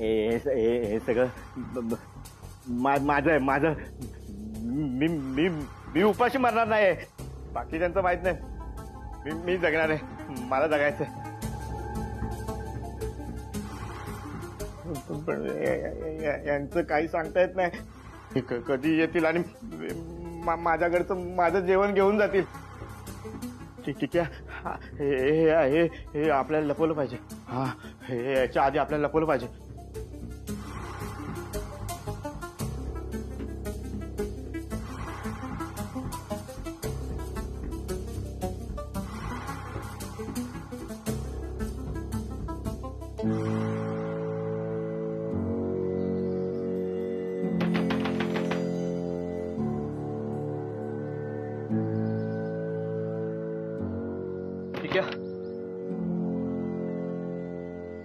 हे सगळं माझं आहे माझं. मी मी मी उपाशी मरणार नाही. बाकीच्यांचं माहित नाही. मी जगणार आहे. मला जगायचंय. पण यांचं काही सांगता येत नाही. कधी येतील आणि माझ्याकडचं माझं जेवण घेऊन जातील. ठीक आहे. हे आपल्याला लपवलं पाहिजे. हा, हे याच्या आधी आपल्याला लपवलं पाहिजे.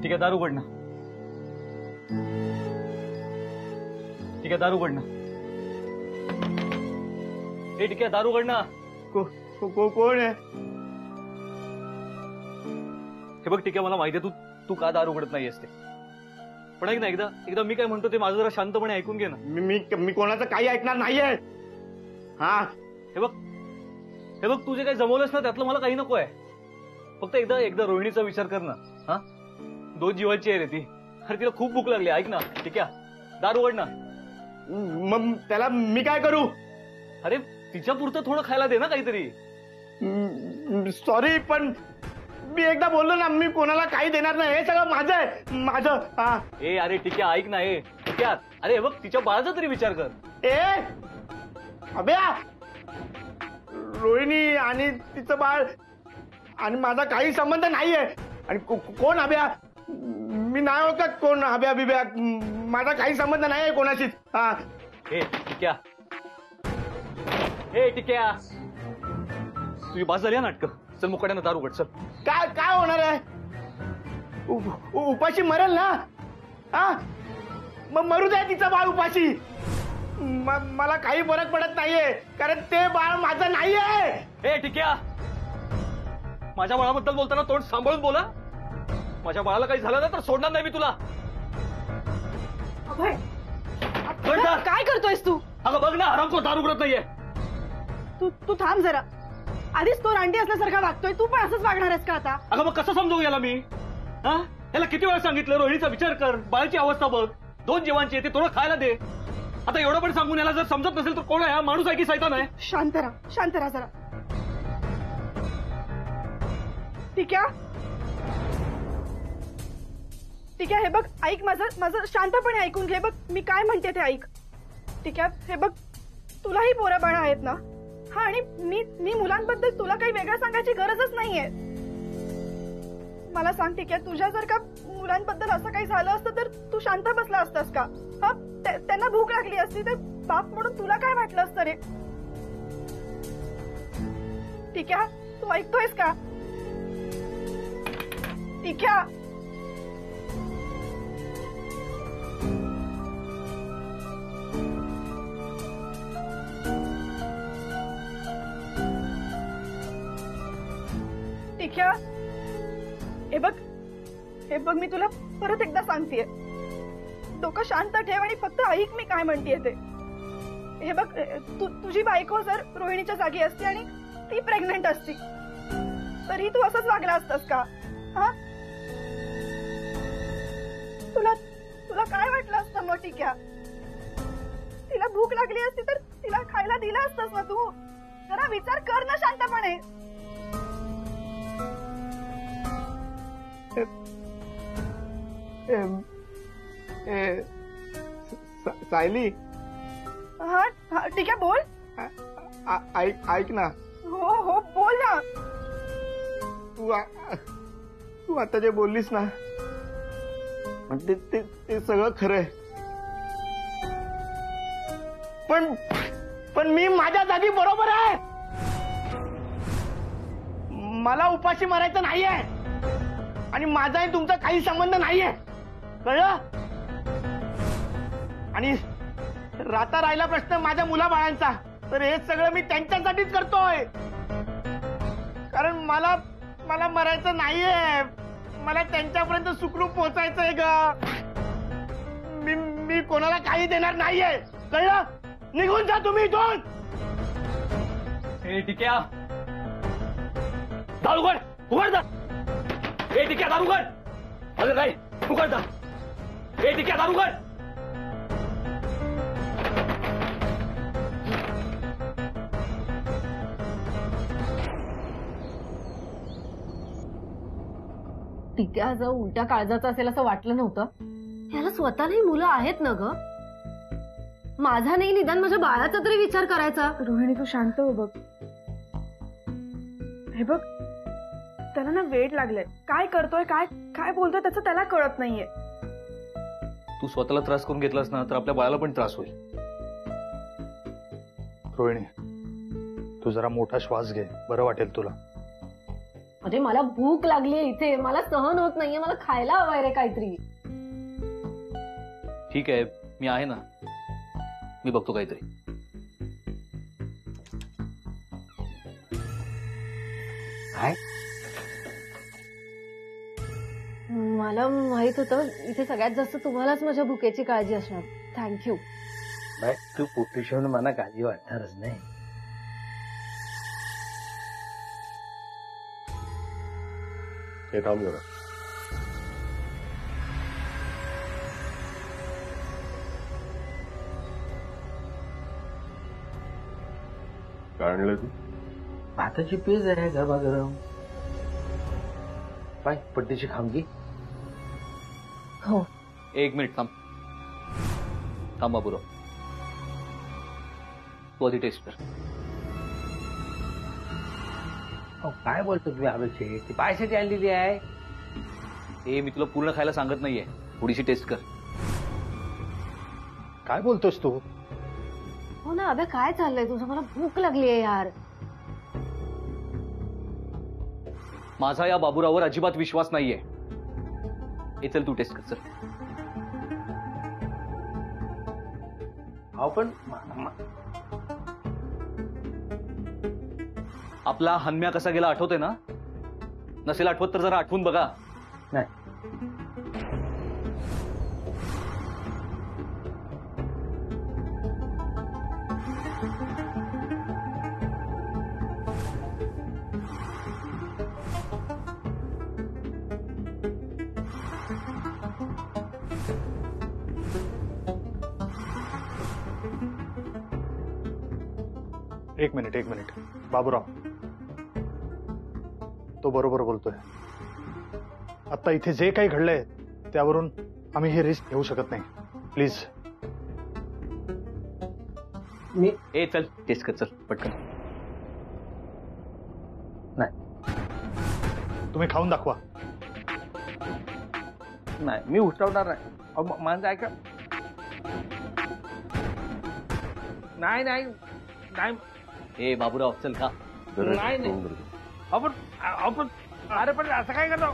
ठीक आहे, दारू उघडणं. ठीक आहे, दारू उघडणं. हे ठीक आहे, दारू उघडणं. कोण आहे? हे बघ ठीक आहे, मला माहिती आहे तू का दारू उघडत नाहीयेस ते. पण ऐक ना, एकदा मी काय म्हणतो ते माझं जरा शांतपणे ऐकून घे ना. मी कोणाचं काही ऐकणार नाहीये. हा, हे बघ तू जे काही जमवलंस ना त्यातलं मला काही नको आहे. फक्त एकदा रोहिणीचा विचार कर ना. हा, 2 जीवांची आहे रे ती. अरे तिला खूप भूक लागली. ऐक ना, ठीक आहे, दारू उघड ना. मग त्याला मी काय करू? अरे तिच्या पुरतं थोडं खायला दे ना काहीतरी. सॉरी, पण मी एकदा बोललो ना, मी कोणाला काही देणार नाही. हे सगळं माझं आहे, माझं. हा, ए अरे ठीक आहे, ऐक ना. हे ठीक आहे, अरे बघ तिच्या बाळाचा तरी विचार कर. अभ्या, रोहिणी आणि तिचं बाळ आणि माझा काही संबंध नाहीये. आणि कोण अभ्या? मी नाही ओळखत कोण अभ्या बिब्या. माझा काही संबंध नाहीये कोणाशीच. हा, हे ठीक आहे, तुझी बास झाली नाटक. चल मुकाट्यानं दारू उघड. चल. काय होणार आहे? उपाशी मरेल ना. हा, मग मरू दे तिचं बाळ उपाशी. मला काही फरक पडत नाहीये, कारण ते बाळ माझं नाहीये. हे ठीक आहे, माझ्या बाळाबद्दल बोलताना तोंड सांभाळून बोला. माझ्या बाळाला काही झालं ना तर सोडणार नाही मी तुला. काय करतोयस तू? अगं बघ ना, आराम दारू उघडत नाहीये. तू थांब जरा. आधीच तो रांडी असल्यासारखा वागतोय, तू पण असंच वागणार आहेस का आता? अगं मग कसं समजू याला मी? हा, याला किती वेळा सांगितलं रोहिणीचा विचार कर, बाळाची अवस्था बघ, 2 जीवांची आहे, ते थोडं खायला दे. आता एवढं पण सांगून याला जर समजत नसेल तर कोण आहे? हा माणूस आहे की सैतान आहे? शांत राहा जरा. ठीक आहे, हे बघ, ऐक माझं शांतपणे ऐकून घे. बघ मी काय म्हणते ते ऐक. ठीक आहे, हे बघ, तुलाही पोरं बाळं आहेत ना. हा, आणि मी मुलांबद्दल तुला काही वेगळं सांगायची गरजच नाहीये. मला सांग, ठीक आहे, तुझ्या जर का मुलांबद्दल असं काही झालं असतं तर तू शांत बसला असतास का? हा, त्यांना भूक लागली असती तर बाप म्हणून तुला काय वाटलं असतं रे? ठीक आहे, तू ऐकतोयस का? ठीक आहे, ठीक आहे. हे बघ मी तुला परत एकदा सांगतेय, डोकं शांत ठेव आणि फक्त ऐक मी काय म्हणतेय ते. हे बघ, तुझी बायको जर रोहिणीच्या जागी असती आणि ती प्रेग्नंट असती तरी तू असंच वागला असतास का? हा, तुला काय वाटलं असतं मग? ठीक आहे, तिला भूक लागली असती तर तिला खायला दिलं असतंस ना तू? जरा विचार कर ना शांतपणे. सायली. हा, ठीक आहे, बोल. ऐक ना. हो बोल ना. तू आता जे बोललीस ना ते सगळं खरंय. पण मी माझ्या जागी बरोबर आहे. मला उपाशी मारायचं नाहीये आणि माझाही तुमचा काही संबंध नाहीये, कळलं? आणि राहिला प्रश्न माझ्या मुलाबाळांचा, तर हे सगळं मी त्यांच्यासाठीच करतोय. कारण मला मरायचं नाहीये, मला त्यांच्यापर्यंत सुखरूप पोहोचायचंय ग. कोणाला काही देणार नाहीये, कळलं? निघून जा तुम्ही इथून. ए टिक्या, दार उघड, उघड दार. ए टिक्या, दार उघड. अरे नाही, उघड दार. ए टिक्या, दार उघड. टिक्या जर उलट्या काळजाचा असेल असं वाटलं नव्हतं. याला स्वतःलाही मुलं आहेत ना ग. माझा नाही, निदान माझ्या बाळाचा तरी विचार करायचा. रोहिणी तू शांत हो बघ. हे बघ, त्याला ना वेड लागलंय. काय करतोय, काय काय बोलतोय त्याचं त्याला कळत नाहीये. तू स्वतःला त्रास करून घेतलास ना तर आपल्या बाळाला पण त्रास होईल. रोहिणी, तू जरा मोठा श्वास घे, बरं वाटेल तुला. अरे मला भूक लागलीये इथे, मला सहन होत नाहीये, मला खायला हवंय रे काहीतरी. ठीक आहे, मी आहे ना, मी बघतो काहीतरी. मला माहित होतं इथे सगळ्यात जास्त तुम्हालाच माझ्या भुकेची काळजी असणार. थँक्यू. तू पोटेशियम मला काळजी वाटणारच नाही. हे थांब जरा. काय आणलं तू? भाताची पेज आहे गरमागरम. पाय पट्टीची खामगी. हो. एक मिनिट थांब. थांब बाबूराव, तू आधी टेस्ट कर. काय बोलतो तुम्ही आबेचे? ती पायसाठी आणलेली आहे. ए मी तुला पूर्ण खायला सांगत नाहीये, थोडीशी टेस्ट कर. काय बोलतोस तू? हो ना अबे, काय चाललंय तुझं? मला भूक लागलीये यार. माझा या बाबूरावर अजिबात विश्वास नाहीये. ए चल तू टेस्ट कर चल. पण आपला हन्म्या कसा गेला आठवतोय ना? नसेल आठवत तर जरा आठवून बघा. नाही. एक मिनिट बाबूराव, तो बरोबर बोलतोय. आता इथे जे काही घडलंय त्यावरून आम्ही हे रिस्क घेऊ शकत नाही. प्लीज. मी ए चल टेस्ट कर चल पटकन. नाही. तुम्ही खाऊन दाखवा. नाही, मी उठवणार नाही. माझं ऐका. नाही नाही नाही. ए बाबूराव चल खा. नाही नाही. आपण अरे पण असं काय करतो?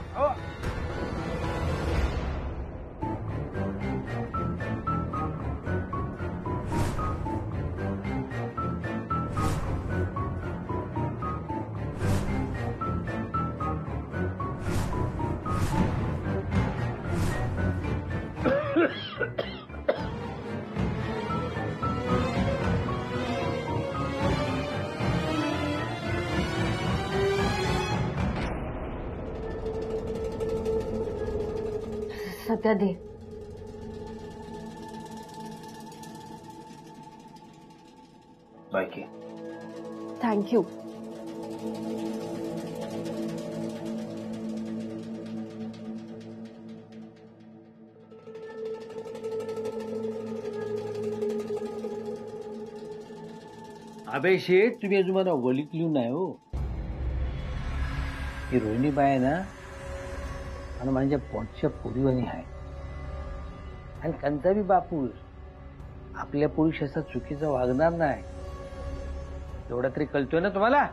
सध्या दे. बाकी थँक्यू. अबे शेठ, तुम्ही अजून मला ओळखली नाही हो. ही रोहिणी बाई आहे ना, आणि माझ्या पोटच्या पोरीवानी आहे. आणि कंचा बी बापूस आपल्या पुरुष असा चुकीचा वागणार नाही, एवढा तरी कळतोय ना तुम्हाला?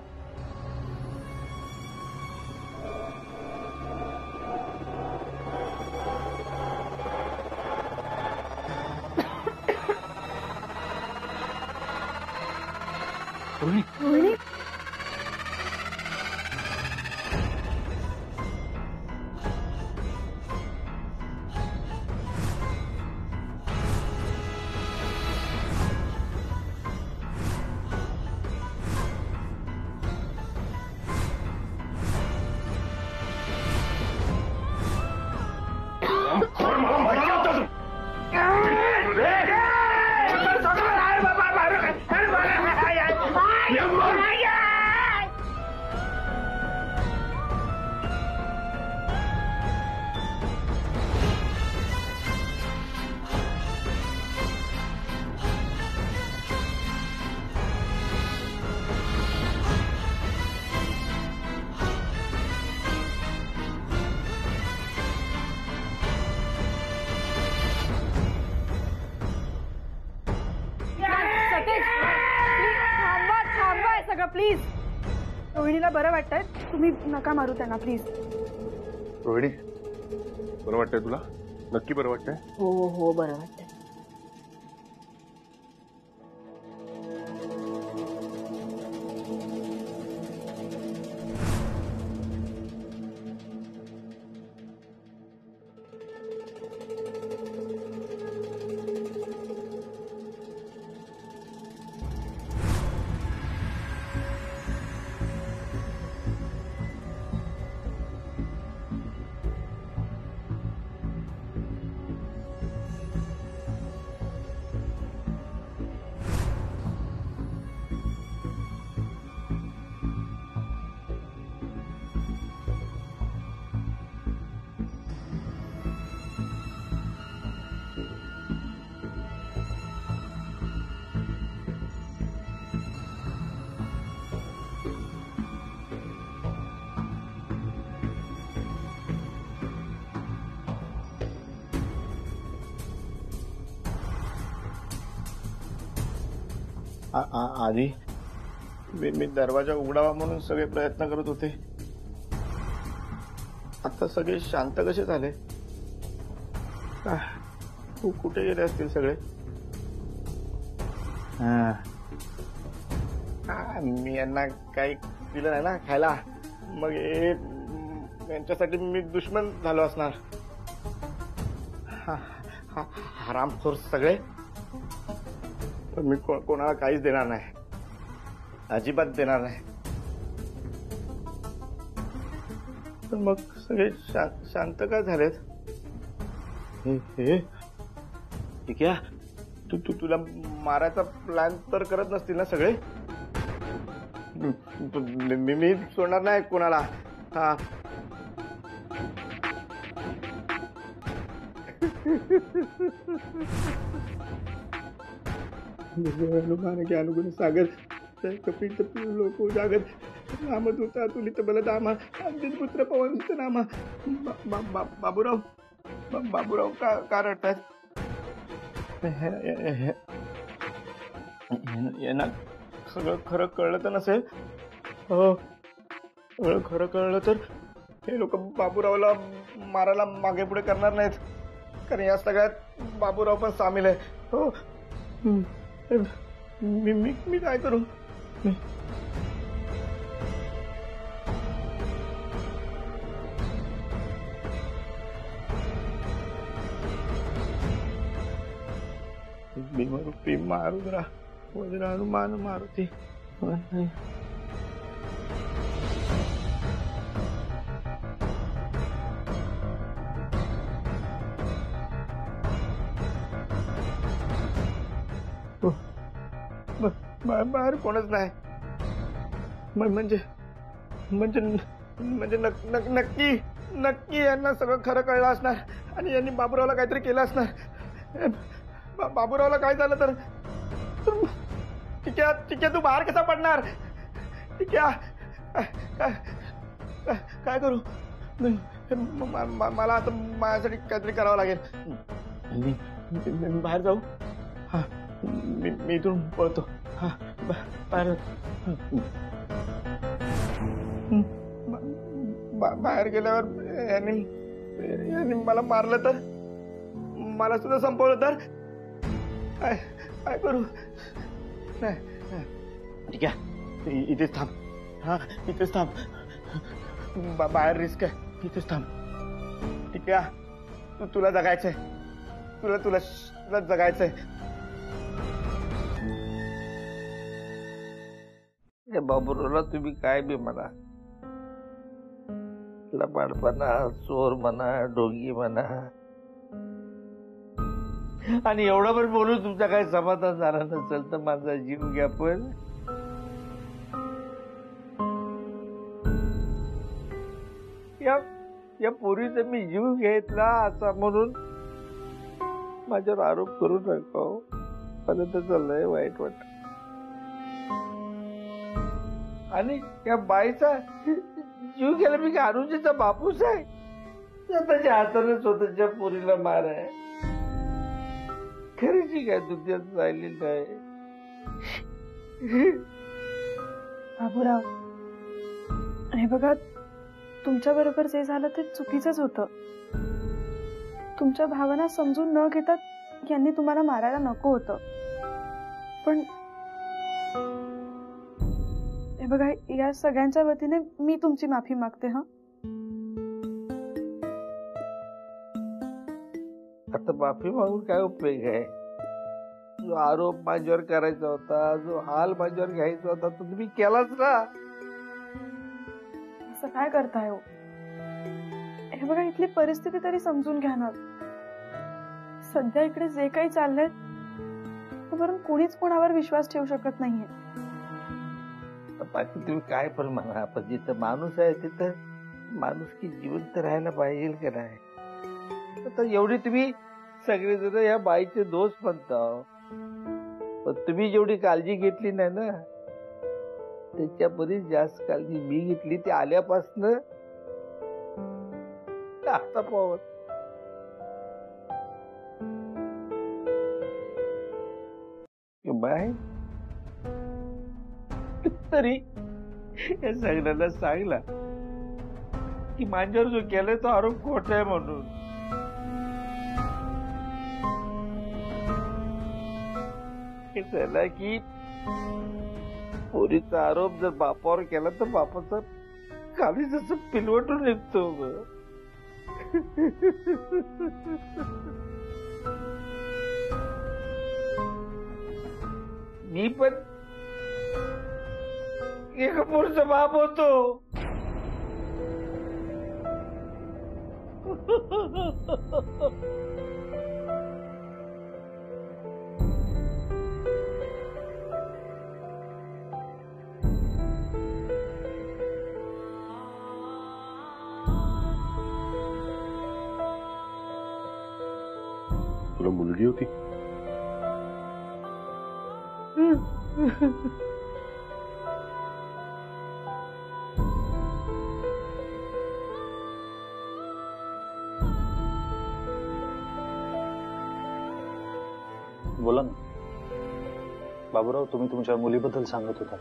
रोहिणी रोहिणीला बरं वाटतंय, तुम्ही नका मारू त्यांना प्लीज. रोहिणी बरं वाटतंय तुला? नक्की बरं वाटतंय? हो हो बरं वाटतं. आधी मी दरवाजा उघडावा म्हणून सगळे प्रयत्न करत होते. आता सगळे शांत कसे झाले? कुठे गेले असतील सगळे? मी यांना काही दिलं नाही ना खायला, मग यांच्यासाठी मी दुश्मन झालो असणार. हरामखोर सगळे. पण मी कोणाला काहीच देणार नाही, अजिबात देणार नाही. पण मग सगळे शांत का झालेत? हे ठीक आहे, तुला मारायचा प्लॅन तर करत नसतील ना सगळे? मी सोडणार नाही कोणाला. हा हनुमान ज्ञान गुण सागर कपी तपी लोक उजागर रामदूता तुलित बलदामा अंतिम पुत्र पवन नामा. बाबूराव का रडतात? यांना सगळं खरं कळलं तर नसेल? हो, सगळं खरं कळलं तर हे लोक बाबूरावला मारायला मागे पुढे करणार नाहीत, कारण या सगळ्यात बाबूराव पण सामील आहे. हो, मी काय करू? भीमरूपी मारुद्रा वज्र हनुमान मारुती. बाहेर कोणच नाही. म्हणजे म्हणजे म्हणजे नक्की नक्की यांना सगळं खरं कळलं असणार आणि यांनी बाबूरावला काहीतरी केलं असणार. बाबूरावला काय झालं तर ठीक आहे, तू बाहेर कसा पडणार? ठीक आहे, काय करू? मला आता माझ्यासाठी काहीतरी करावं लागेल. मी बाहेर जाऊ. हा, मी इथून पळतो. हा, बाहेर गेल्यावर यांनी मला मारलं तर, मला सुद्धा संपवलं तर काय करू? नाही, ठीक आहे, इथेच थांब. हा, इथेच थांब. बाहेर रिस्क आहे, इथेच थांब. ठीक आहे, तुला जगायचंय, तुला जगायचंय. बाबूरावला तुम्ही काय बी म्हणा, लबाडपणा, चोर म्हणा, डोंगी म्हणा, आणि एवढं पण बोलून तुमचा काही समाधान झाला नसेल तर माझा जीव घ्या. पण या पोरीचा मी जीव घेतला असा म्हणून माझ्यावर आरोप करू नका. मला त्याचं लय वाईट वाटत. आणि या बाईचा जीव गेला मी का अनुजीचा बापूस आहे? स्वतःच्या हाताने स्वतःच्या पोरीला मार आहे. खरीची काय दुनियात राहिली नाही. बाबूराव, हे बघा, तुमच्या बरोबर जे झालं ते चुकीचंच होतं. तुमच्या भावना समजून न घेता यांनी तुम्हाला मारायला नको होतं. पण हे बघा, या सगळ्यांच्या वतीने मी तुमची माफी मागते. हा, आता माफी मागून काय उपयोग आहे? जो आरोप माझ्यावर करायचा होता, जो हाल माझ्यावर घ्यायचा होता, तो तुम्ही केलाच ना. असं काय करताय हो? हे बघा, इथली परिस्थिती तरी समजून घ्या ना. सध्या इकडे जे काही चाललंय त्यावरून कोणीच कोणावर विश्वास ठेवू शकत नाहीये. बाकी तुम्ही काय पण म्हणा, पण जिथं माणूस आहे तिथं माणूस की जिवंत राहायला पाहिजे का नाही? आता एवढी तुम्ही सगळेजण या बाईचे दोष म्हणता, पण तुम्ही जेवढी काळजी घेतली नाही ना, त्याच्या बरीच जास्त काळजी मी घेतली. ती आल्यापासून आता पावत बाय तरी या सगळ्यांना सांगला की माझ्यावर जो केलाय तो आरोप खोटा आहे म्हणून. हे झालं की पोरीचा आरोप जर बापावर केला तर बापाचा खाली जसं पिलवटून निघतो. मी पण एका पोरीचा बाप होतो. तुला मुलगी होती? बोला ना बाबूराव, तुम्ही तुमच्या मुलीबद्दल सांगत होता.